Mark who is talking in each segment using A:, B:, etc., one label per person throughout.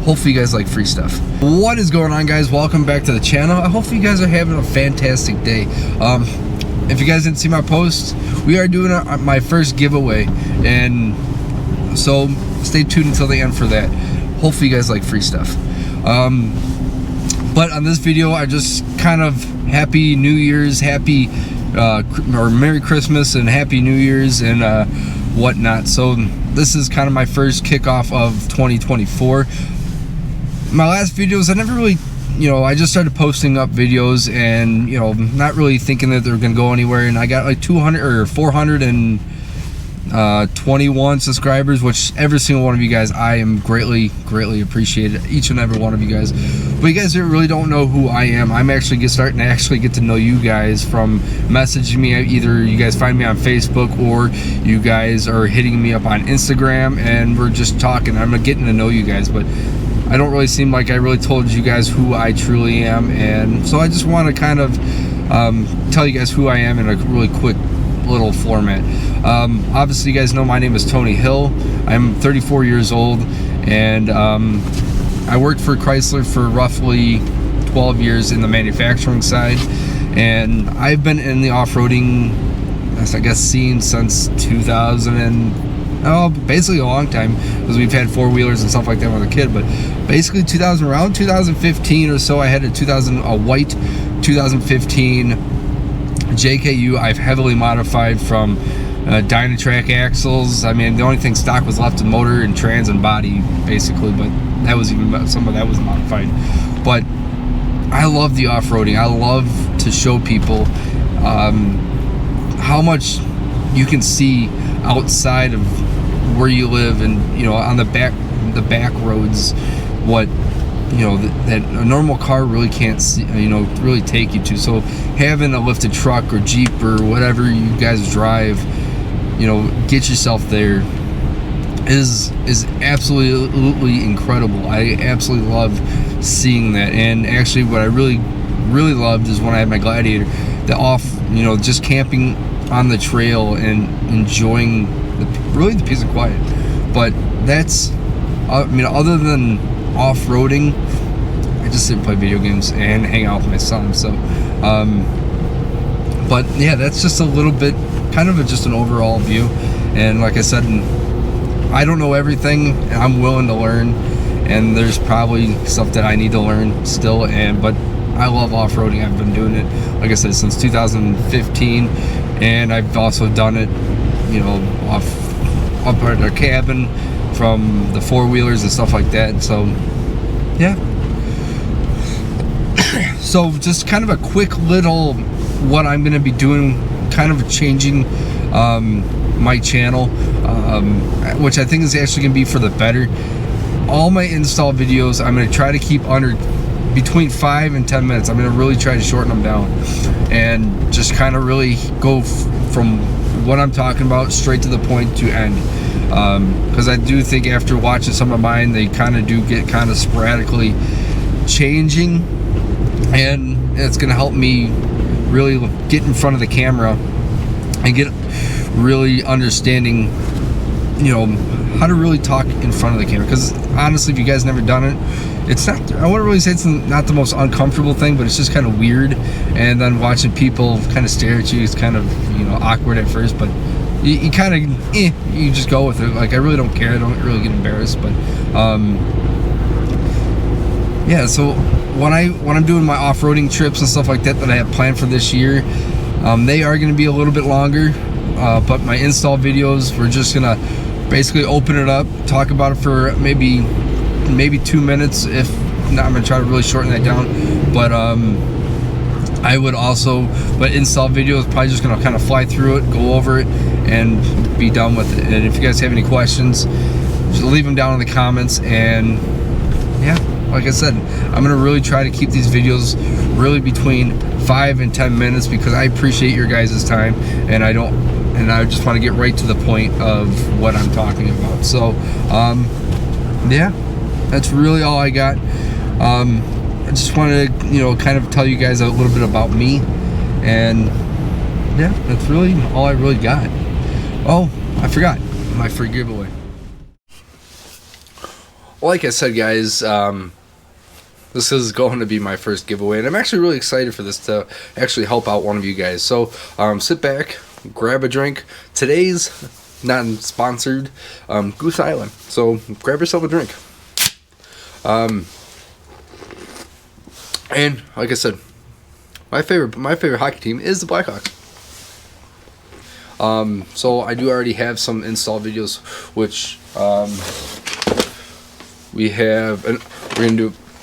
A: hopefully you guys like free stuff. What is going on, guys? Welcome back to the channel. I hope you guys are having a fantastic day. If you guys didn't see my post, we are doing my first giveaway, and so stay tuned until the end for that. Hopefully you guys like free stuff. But on this video, I just kind of happy New Year's, happy or Merry Christmas and Happy New Year's and whatnot. So this is kind of my first kickoff of 2024. My last videos, I never really, I just started posting up videos and, not really thinking that they're gonna go anywhere, and I got like 200 or 421 subscribers, which every single one of you guys, I am greatly appreciated, each and every one of you guys. But you guys really don't know who I am. I'm actually starting to get to know you guys from messaging me. Either you guys find me on Facebook or you guys are hitting me up on Instagram and we're just talking. I'm getting to know you guys, but I don't really seem like I really told you guys who I truly am, and so I just want to kind of tell you guys who I am in a really quick little format. Obviously you guys know my name is Tony Hill. I'm 34 years old, and I worked for Chrysler for roughly 12 years in the manufacturing side, and I've been in the off-roading, I guess, scene since 2000 and basically a long time, because we've had four-wheelers and stuff like that when I was a kid. But basically around 2015 or so, I had a white 2015 JKU. I've heavily modified from Dynatrac axles. I mean, the only thing stock was left in motor and trans and body, basically, but that was some of that was modified. But I love the off-roading. I love to show people how much you can see outside of where you live, and on the back roads, what that a normal car really can't see, really take you to. So having a lifted truck or Jeep or whatever you guys drive, get yourself there is absolutely incredible. I absolutely love seeing that. And actually what I really loved is when I had my Gladiator, just camping on the trail and enjoying the peace and quiet. But that's, other than off-roading, I just sit and play video games and hang out with my son. So but yeah, that's just a little bit, kind of just an overall view. And like I said, I don't know everything, and I'm willing to learn, and there's probably stuff that I need to learn still, but I love off-roading. I've been doing it, like I said, since 2015, and I've also done it, up at our cabin from the four-wheelers and stuff like that. So yeah. So just kind of a quick little what I'm going to be doing, kind of changing my channel, which I think is actually going to be for the better. All my install videos, I'm going to try to keep under between 5 and 10 minutes. I'm going to really try to shorten them down and just kind of really go from what I'm talking about straight to the point to end, because I do think after watching some of mine, they kind of do get kind of sporadically changing, and it's going to help me really get in front of the camera and get really understanding how to really talk in front of the camera. Because honestly, if you guys never done it, it's not, I wouldn't really say it's not the most uncomfortable thing, but it's just kind of weird. And then watching people kind of stare at you is kind of awkward at first, but you kind of you just go with it. Like, I really don't care. I don't really get embarrassed. But yeah, so when I'm doing my off-roading trips and stuff like that I have planned for this year, they are going to be a little bit longer, but my install videos, we're just gonna basically open it up, talk about it for maybe 2 minutes. If not, I'm gonna try to really shorten that down. But install videos, probably just gonna kind of fly through it, go over it, and be done with it. And if you guys have any questions, just leave them down in the comments. And yeah, like I said, I'm gonna really try to keep these videos really between 5 and 10 minutes, because I appreciate your guys' time, and I just want to get right to the point of what I'm talking about. So yeah, that's really all I got. I just wanted to kind of tell you guys a little bit about me, and yeah, that's really all I really got. Oh, I forgot my free giveaway. like I said, guys, this is going to be my first giveaway, and I'm actually really excited for this to actually help out one of you guys. So sit back, grab a drink. Today's not sponsored, Goose Island. So grab yourself a drink. And like I said, my favorite hockey team is the Blackhawks. So I do already have some install videos, which we have, and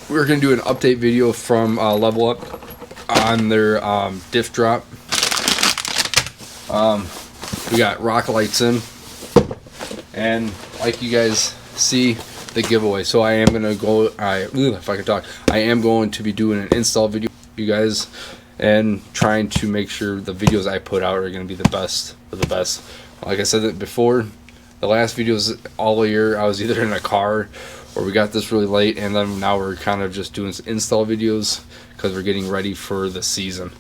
A: we're gonna do an update video from Level Up on their diff drop. We got rock lights in, and like you guys see, the giveaway. So I am gonna go. If I can talk, I am going to be doing an install video, you guys, and trying to make sure the videos I put out are gonna be the best of the best. Like I said before, the last videos all year I was either in a car or we got this really late, and then now we're kind of just doing install videos because we're getting ready for the season,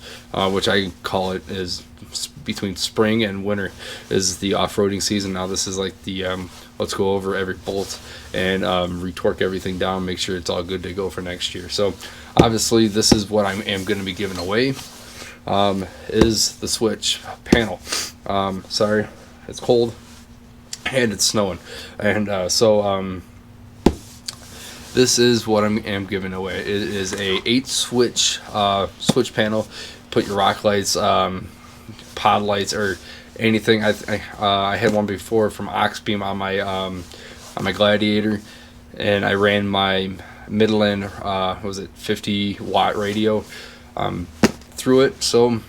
A: which I call it is between spring and winter is the off-roading season. Now this is like the let's go over every bolt and retorque everything down, make sure it's all good to go for next year. So obviously this is what I am going to be giving away, is the switch panel. Sorry, it's cold and it's snowing, and so this is what I am giving away. It is a 8 switch switch panel. Put your rock lights, pod lights, or anything. I had one before from Oxbeam on my Gladiator, and I ran my Midland what was it, 50-watt radio through it, so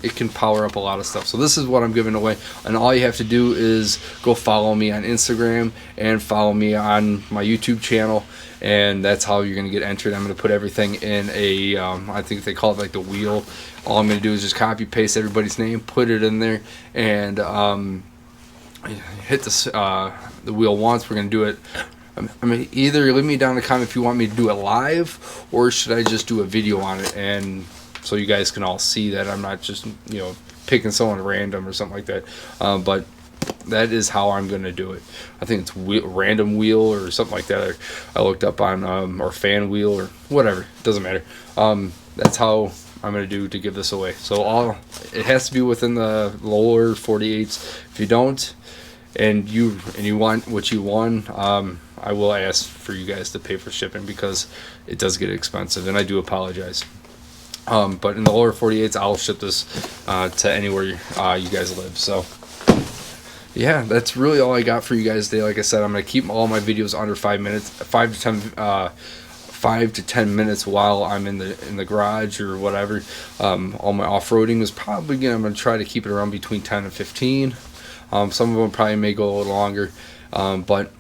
A: it can power up a lot of stuff. So this is what I'm giving away, and all you have to do is go follow me on Instagram and follow me on my YouTube channel, and that's how you're gonna get entered. I'm gonna put everything in a I think they call it like the wheel. All I'm gonna do is just copy paste everybody's name, put it in there, and hit the wheel once. We're gonna do it. I mean, either leave me down in the comment if you want me to do it live, or should I just do a video on it, and so you guys can all see that I'm not just, you know, picking someone random or something like that. But that is how I'm going to do it. I think it's random wheel or something like that. I looked up on, or fan wheel or whatever. It doesn't matter. That's how I'm going to do to give this away. So it has to be within the lower 48s. If you don't, and you want what you won, I will ask for you guys to pay for shipping because it does get expensive, and I do apologize. But in the lower 48s, I'll ship this to anywhere you guys live. So yeah, that's really all I got for you guys today. Like I said, I'm gonna keep all my videos under 5 minutes, 5 to 10 minutes while I'm in the garage or whatever. All my off-roading is probably I'm gonna try to keep it around between 10 and 15. Some of them probably may go a little longer, but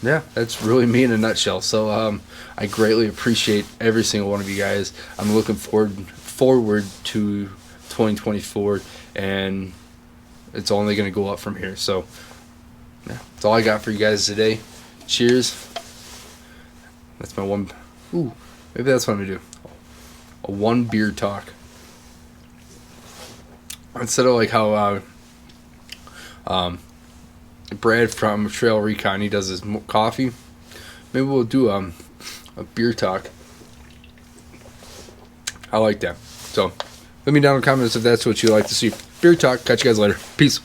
A: yeah, that's really me in a nutshell. So I greatly appreciate every single one of you guys. I'm looking forward to 2024, and it's only going to go up from here. So yeah, that's all I got for you guys today. Cheers. That's my one. Ooh, maybe that's what I'm going to do. A one beer talk. Instead of like how Brad from Trail Recon, he does his coffee. Maybe we'll do a beer talk. I like that. So let me down in the comments if that's what you like to see. Beer talk. Catch you guys later. Peace.